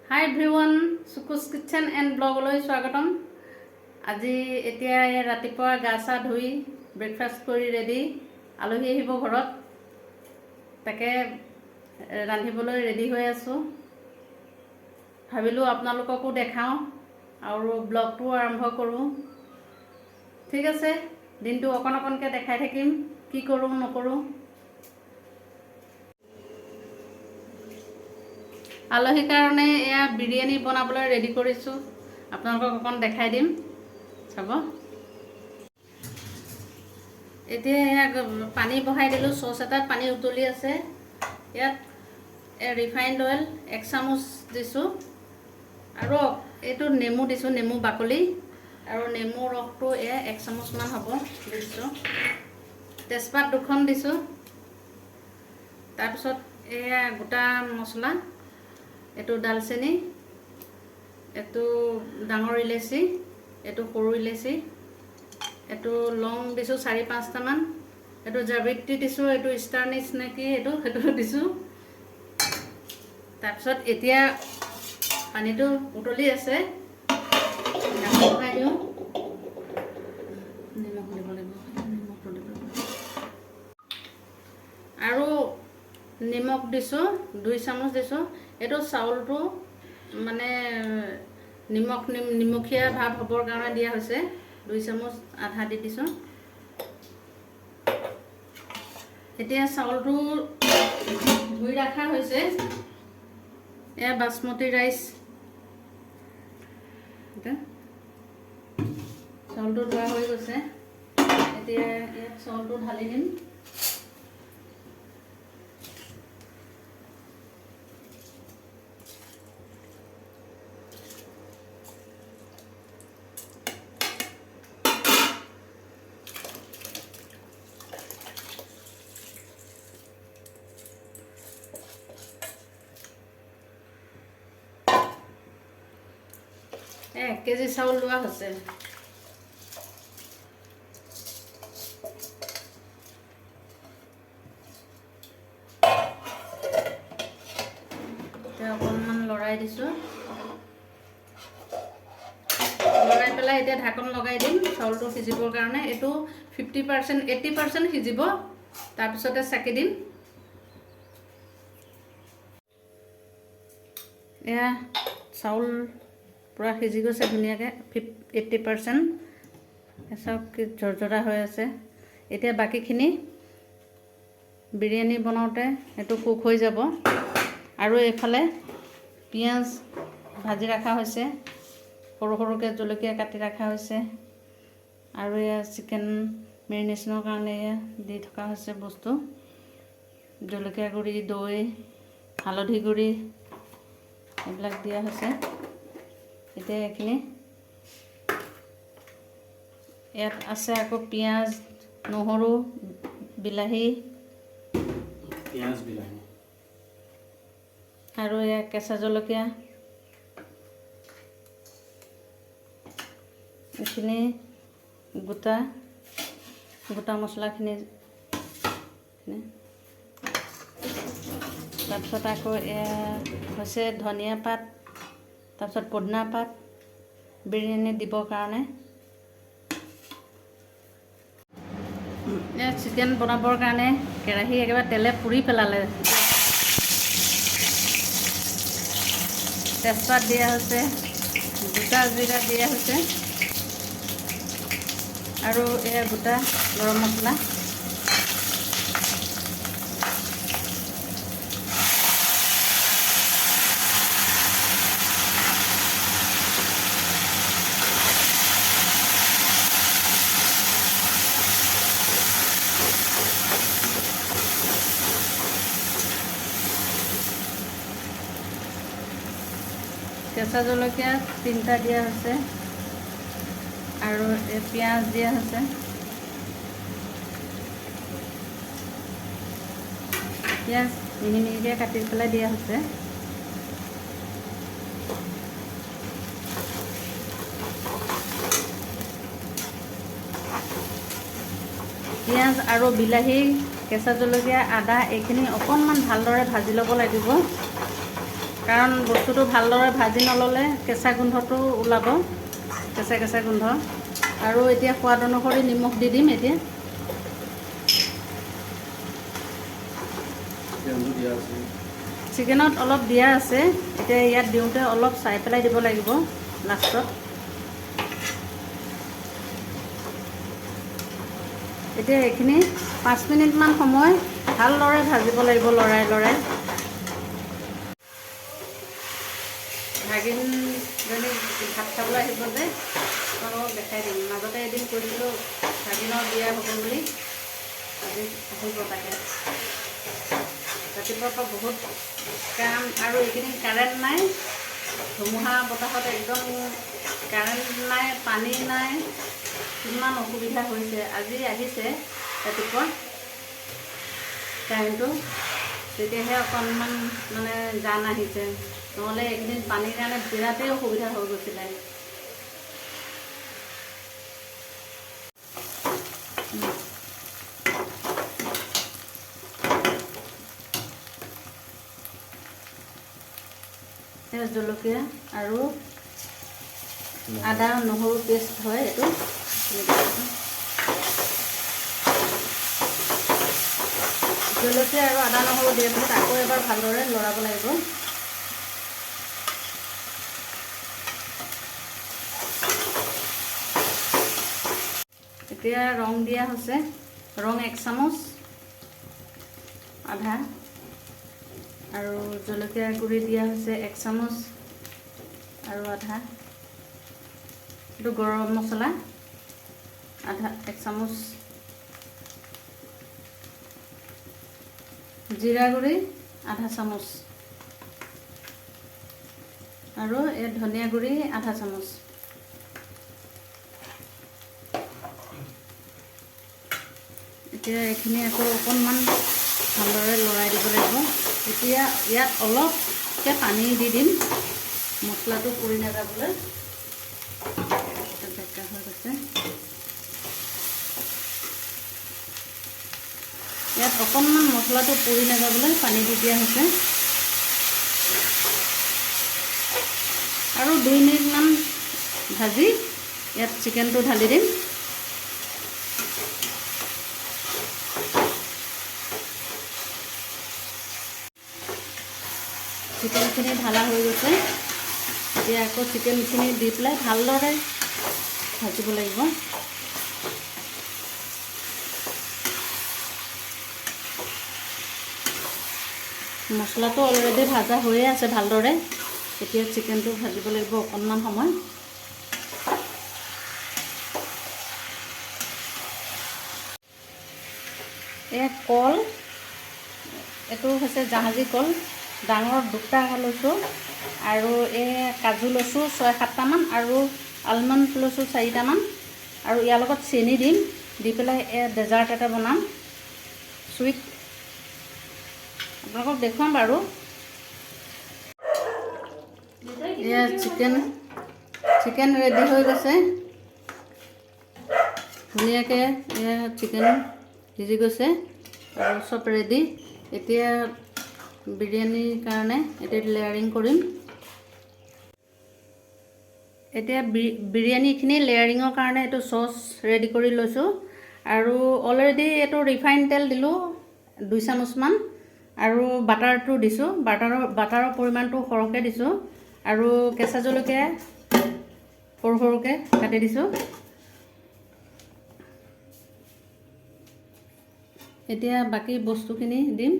High everyone, সুকুছ kitchen and ব্লগলৈ স্বাগতম। আজি এতিয়া ৰাতিপুৱা গা চা ধুই ব্ৰেকফাষ্ট কৰি ৰেডি, আলহী আহিব ঘৰত, তাকে ৰান্ধিবলৈ ৰেডি হৈ আছোঁ। ভাবিলোঁ আপোনালোককো দেখাওঁ আৰু ব্লগটো আৰম্ভ কৰোঁ। ঠিক আছে, দিনটো অকণ অকণকৈ দেখাই থাকিম কি কৰোঁ নকৰোঁ। আলহীৰ কাৰণে এয়া বিৰিয়ানী বনাবলৈ ৰেডি কৰিছোঁ, আপোনালোকক অকণ দেখাই দিম, চাব। এতিয়া এয়া পানী বহাই দিলোঁ, চচ এটাত পানী উতলি আছে। ইয়াত ৰিফাইণ্ড অইল 1 চামুচ দিছোঁ আৰু এইটো নেমু দিছোঁ, নেমু বাকলি আৰু নেমু ৰসটো এয়া 1 চামুচমান হ'ব দিছোঁ। তেজপাত 2খন দিছোঁ। তাৰপিছত এয়া গোটা মছলা, এইটো দালচেনি, এইটো ডাঙৰ ইলাচি, এইটো সৰু ইলাচি, এইটো লং দিছোঁ 4-5টামান, এইটো জাবিত্ৰী দিছোঁ, এইটো ষ্টাৰনিছ নে কি সেইটো দিছোঁ। তাৰপিছত এতিয়া পানীটো উতলি আছে, বহাই দিওঁ। নিমখ দিব লাগিব, নিমখটো দিব লাগিব আৰু নিমখ দিছোঁ 2 চামুচ দিছোঁ। এইটো চাউলটো মানে নিমখীয়া ভাৱ হ'বৰ কাৰণে দিয়া হৈছে। 2 চামুচ আধা দি দিছোঁ। এতিয়া চাউলটো ধুই ৰখা হৈছে, এয়া বাসমতী ৰাইচ। চাউলটো ধোৱা হৈ গৈছে, এতিয়া ইয়াত চাউলটো ঢালি দিম। এক কেজি চাউল লোৱা হৈছে। এতিয়া অকণমান লৰাই দিছোঁ, লৰাই পেলাই এতিয়া ঢাকন লগাই দিম চাউলটো সিজিবৰ কাৰণে। এইটো 50% 80% সিজিব, তাৰপিছতে চাকি দিম। এয়া চাউল পূৰা সিজি গৈছে ধুনীয়াকৈ, 80%। চাওক কি ঝৰঝৰা হৈ আছে। এতিয়া বাকীখিনি বিৰিয়ানী বনাওঁতে এইটো কুক হৈ যাব। আৰু এইফালে পিঁয়াজ ভাজি ৰখা হৈছে, সৰু সৰুকৈ জলকীয়া কাটি ৰখা হৈছে, আৰু এয়া চিকেন মেৰিনেশ্যনৰ কাৰণে এয়া দি থকা হৈছে বস্তু, জলকীয়া গুড়ি, দৈ, হালধি গুড়ি এইবিলাক দিয়া হৈছে। এতিয়া এইখিনি ইয়াত আছে আকৌ পিঁয়াজ, নহৰু, বিলাহী আৰু এয়া কেঁচা জলকীয়া। এইখিনি গোটা মছলাখিনি। তাৰপিছত আকৌ এয়া হৈছে ধনিয়া পাত, তাৰপিছত পদিনা পাত বিৰিয়ানী দিবৰ কাৰণে। এয়া চিকেন বনাবৰ কাৰণে কেৰাহী একেবাৰে তেলে পুৰি পেলালে। তেজপাত দিয়া হৈছে, গোটা জিৰা দিয়া হৈছে, আৰু এয়া গোটা গৰম মছলা। কেঁচা জলকীয়া 3টা দিয়া হৈছে, আৰু এই পিঁয়াজ দিয়া হৈছে। পিঁয়াজ মিহি মিহিকৈ কাটি পেলাই দিয়া হৈছে। পিঁয়াজ আৰু বিলাহী, কেঁচা জলকীয়া, আদা এইখিনি অকণমান ভালদৰে ভাজি ল'ব লাগিব। কাৰণ বস্তুটো ভালদৰে ভাজি নল'লে কেঁচা গোন্ধটো ওলাব, কেঁচা কেঁচা গোন্ধ। আৰু এতিয়া সোৱাদ অনুসৰি নিমখ দি দিম। এতিয়া চিকেনত অলপ দিয়া আছে, এতিয়া ইয়াত দিওঁতে অলপ চাই পেলাই দিব লাগিব লাষ্টত। এতিয়া এইখিনি 5 মিনিটমান সময় ভালদৰে ভাজিব লাগিব, লৰাই লৰাই। ভাগিনজনী ভাত খাবলৈ আহিব যে, তোমালোকক দেখাই দিম। মাজতে এদিন কৈছিলোঁ ভাগিনৰ বিয়া হ'ব বুলি, আজি আহিব তাকে। ৰাতিপুৱাৰ পৰা বহুত কাম, আৰু এইকেইদিন কাৰেণ্ট নাই, ধুমুহা বতাহত একদম কাৰেণ্ট নাই, পানী নাই, কিমান অসুবিধা হৈছে। আজি আহিছে ৰাতিপুৱা কাৰেণ্টটো, তেতিয়াহে অকণমান মানে জান আহিছে, নহ'লে এইকেইদিন পানীৰ কাৰণে বিৰাটেই অসুবিধা হৈ গৈছিলে। জলকীয়া আৰু আদা নহৰু পেষ্ট হয় এইটো। জলকীয়া আৰু আদা নহৰু দিয়াৰ পিছত আকৌ এবাৰ ভালদৰে লৰাব লাগিব। এতিয়া ৰং দিয়া হৈছে, ৰং 1 চামুচ আধা, আৰু জলকীয়া গুড়ি দিয়া হৈছে 1 চামুচ আৰু আধা। এইটো গৰম মছলা আধা 1 চামুচ, জিৰা গুড়ি আধা চামুচ, আৰু এই ধনিয়া গুড়ি আধা চামুচ। এতিয়া এইখিনি আকৌ অকণমান ভালদৰে লৰাই দিব লাগিব। এতিয়া ইয়াত অলপকৈ পানী দি দিম, মছলাটো পুৰি নাযাবলৈ। বেকা হৈ গৈছে, ইয়াত অকণমান মছলাটো পুৰি নাযাবলৈ পানী দি দিয়া হৈছে। আৰু 2 মিনিটমান ভাজি ইয়াত চিকেনটো ঢালি দিম। চিকেনখিনি ঢালা হৈ গৈছে, এতিয়া আকৌ চিকেনখিনি দি পেলাই ভালদৰে ভাজিব লাগিব। মছলাটো অলৰেডি ভাজা হৈয়ে আছে ভালদৰে, এতিয়া চিকেনটো ভাজিব লাগিব অকণমান সময়। এই কল, এইটো হৈছে জাহাজী কল, ডাঙৰ 2টা লৈছোঁ, আৰু এই কাজু লৈছোঁ 6-7টামান, আৰু আলমণ্ড লৈছোঁ 4টামান, আৰু ইয়াৰ লগত চেনি দিম, দি পেলাই ডেজাৰ্ট এটা বনাম, চুইট। আপোনালোকক দেখুৱাম বাৰু। এয়া চিকেন ৰেডি হৈ গৈছে ধুনীয়াকৈ। এয়া চিকেন সিজি গৈছে আৰু চব ৰেডি। এতিয়া বিৰিয়ানীৰ কাৰণে এতিয়া লেয়াৰিং কৰিম। এতিয়া বিৰিয়ানীখিনি লেয়াৰিঙৰ কাৰণে এইটো চচ ৰেডি কৰি লৈছোঁ, আৰু অলৰেডি এইটো ৰিফাইন তেল দিলোঁ 2 চামুচমান, আৰু বাটাৰটো দিছোঁ, বাটাৰৰ পৰিমাণটো সৰহকৈ দিছোঁ, আৰু কেঁচা জলকীয়া সৰু সৰুকৈ কাটি দিছোঁ। এতিয়া বাকী বস্তুখিনি দিম।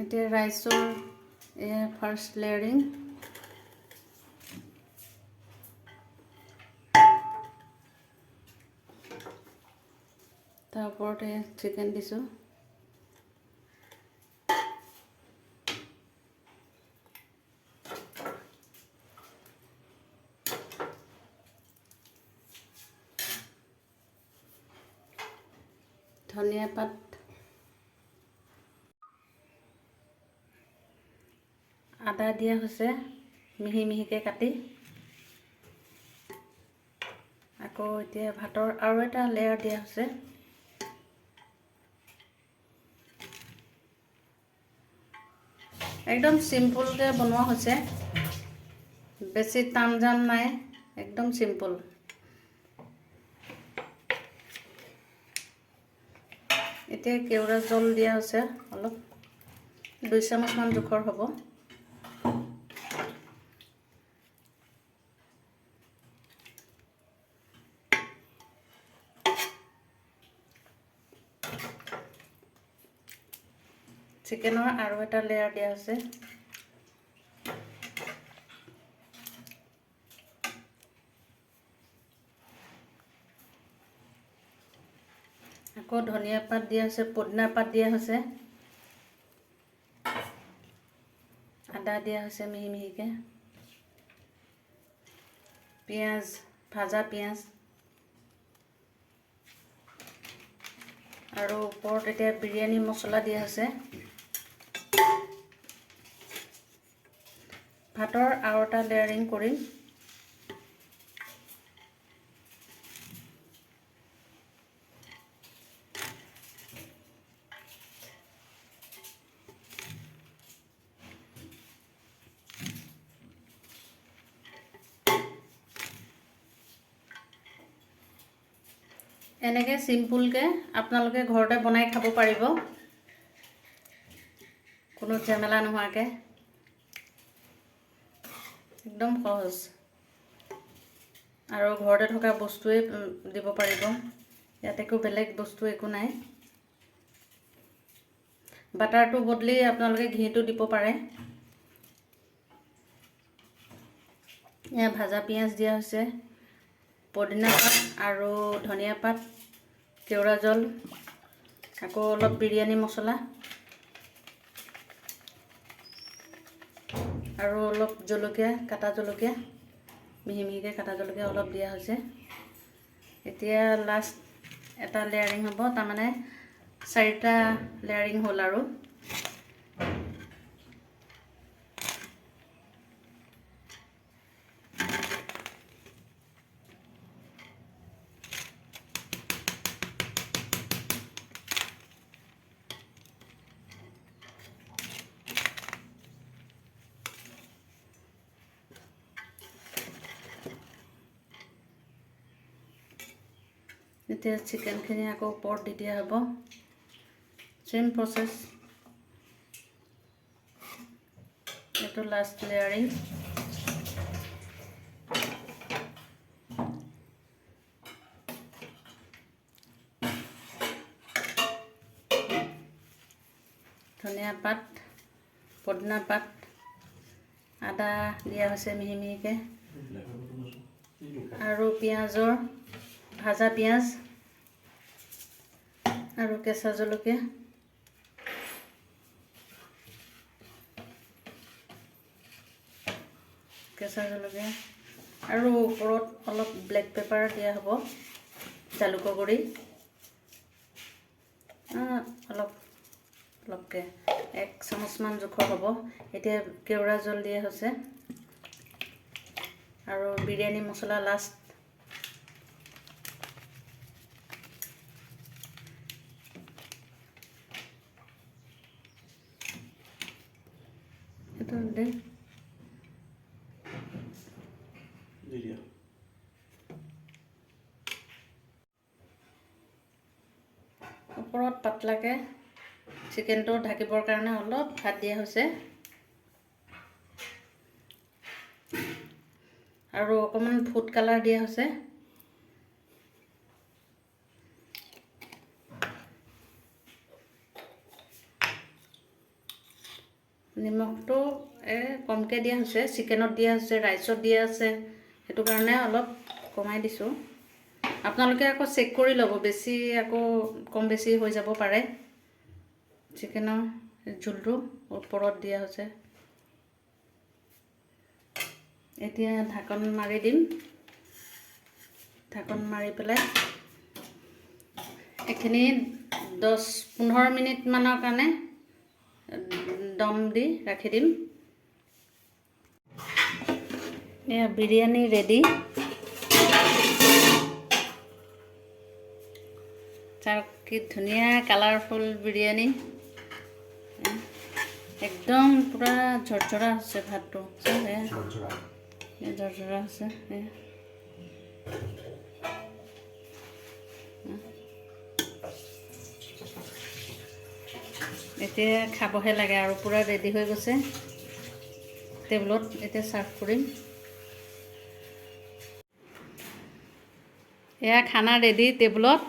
এতিয়া ৰাইচৰ ফাৰ্ষ্ট লেয়াৰিং। তাৰ ওপৰতে চিকেন দিছোঁ। ধনিয়া পাত, আদা দিয়া হৈছে মিহি মিহিকৈ কাটি আকৌ এতিয়া ভাতৰ আৰু এটা লেয়াৰ দিয়া হৈছে। একদম সিম্পলকৈ বনোৱা হৈছে, বেছি টান জান নাই, একদম সিম্পল। এতিয়া কেওড়া জল দিয়া হৈছে অলপ, 2 চামুচমান জোখৰ হ'ব। চিকেনৰ আৰু এটা লেয়াৰ দিয়া হৈছে। আকৌ ধনিয়া পাত দিয়া হৈছে, পুদিনা পাত দিয়া হৈছে, আদা দিয়া হৈছে মিহি মিহিকৈ, পিঁয়াজ, ভাজা পিঁয়াজ, আৰু ওপৰত এতিয়া বিৰিয়ানী মছলা দিয়া হৈছে। ভাতৰ আৰু এটা লেয়াৰিং কৰিম। এনেকৈ চিম্পুলকৈ আপোনালোকে ঘৰতে বনাই খাব পাৰিব, কোনো ঝামেলা নোহোৱাকৈ, একদম সহজ। আৰু ঘৰতে থকা বস্তুৱে দিব পাৰিব, ইয়াত একো বেলেগ বস্তু একো নাই। বাটাৰটো বদলি আপোনালোকে ঘিটো দিব পাৰে। ইয়াত ভাজা পিঁয়াজ দিয়া হৈছে, পুদিনা পাত আৰু ধনিয়া পাত, কেওড়া জল, আকৌ অলপ বিৰিয়ানী মছলা আৰু অলপ জলকীয়া, কাটা জলকীয়া, মিহি মিহিকৈ কাটা জলকীয়া অলপ দিয়া হৈছে। এতিয়া লাষ্ট এটা লেয়াৰিং হ'ব, তাৰমানে 4টা লেয়াৰিং হ'ল আৰু। এতিয়া চিকেনখিনি আকৌ ওপৰত দি দিয়া হ'ব, চেম প্ৰচেছ। এইটো লাষ্ট লেয়াৰিং। ধনিয়া পাত, পুদিনা পাত, আদা দিয়া হৈছে মিহি মিহিকৈ, আৰু পিঁয়াজৰ, ভাজা পিঁয়াজ আৰু কেঁচা জলকীয়া, আৰু ওপৰত অলপ ব্লেক পেপাৰ দিয়া হ'ব, জালুকৰ গুড়ি অলপকৈ 1 চামুচমান জোখৰ হ'ব। এতিয়া কেওড়া জল দিয়া হৈছে আৰু বিৰিয়ানী মছলা লাষ্ট। এইটো দে ওপৰত পাতলাকৈ চিকেনটো ঢাকিবৰ কাৰণে অলপ ভাত দিয়া হৈছে, আৰু অকণমান ফুড কালাৰ দিয়া হৈছে। নিমখটো কমকৈ দিয়া হৈছে, চিকেনত দিয়া হৈছে, ৰাইচত দিয়া আছে, সেইটো কাৰণে অলপ কমাই দিছোঁ। আপোনালোকে আকৌ চেক কৰি ল'ব, বেছি আকৌ কম বেছি হৈ যাব পাৰে। চিকেনৰ জোলটো ওপৰত দিয়া হৈছে। এতিয়া ঢাকন মাৰি দিম, ঢাকন মাৰি পেলাই এইখিনি 10-15 মিনিটমানৰ কাৰণে দম দি ৰাখি দিম। এয়া বিৰিয়ানী ৰেডি। চাওক কি ধুনীয়া কালাৰফুল বিৰিয়ানী, একদম পুৰা ঝৰঝৰা হৈছে ভাতটো। ঝৰঝৰা হৈছে। এতিয়া খাবহে লাগে আৰু পুৰা ৰেডি হৈ গৈছে। টেবুলত এতিয়া চাৰ্ভ কৰিম। এয়া খানা ৰেডি টেবুলত।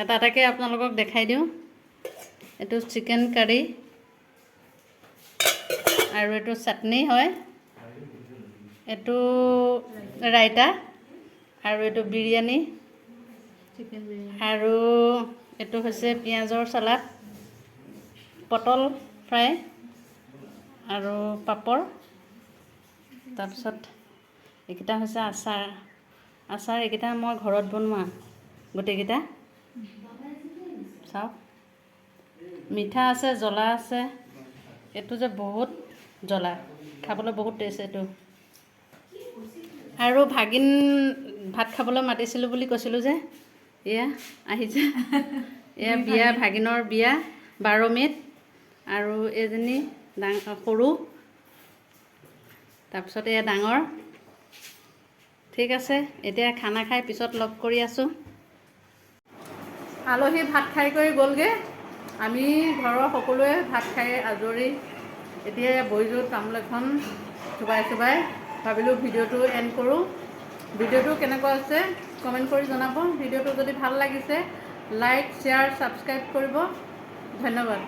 এটা এটাকৈ আপোনালোকক দেখাই দিওঁ। এইটো চিকেন কাৰী আৰু এইটো চাটনি হয়, এইটো ৰাইতা আৰু এইটো বিৰিয়ানী আৰু এইটো হৈছে পিঁয়াজৰ চালাড, পটল ফ্ৰাই আৰু পাপৰ। তাৰপিছত এইকেইটা হৈছে আচাৰ। এইকেইটা মই ঘৰত বনোৱা গোটেইকেইটা। চাওক মিঠা আছে, জ্বলা আছে। এইটো যে বহুত জ্বলা, খাবলৈ বহুত টেষ্ট এইটো। আৰু ভাগিন ভাত খাবলৈ মাতিছিলোঁ বুলি কৈছিলোঁ যে, এয়া আহিছে। এয়া বিয়া, ভাগিনৰ বিয়া 12 মে'ত। আৰু এজনী সৰু, তাৰপিছত এয়া ডাঙৰ। ঠিক আছে, এতিয়া খানা খাই পিছত লগ কৰি আছোঁ। আলহী ভাত খাই কৰি গ'লগৈ। আমি ঘৰৰ সকলোৱে ভাত খাই আজৰি। এতিয়া বহিছোঁ তামোল এখন চোবাই। ভাবিলোঁ ভিডিঅ'টো এণ্ড কৰোঁ। ভিডিঅ'টো কেনেকুৱা হৈছে কমেণ্ট কৰি জনাব। ভিডিঅ'টো যদি ভাল লাগিছে লাইক, শ্বেয়াৰ, ছাবস্ক্ৰাইব কৰিব। ধন্যবাদ।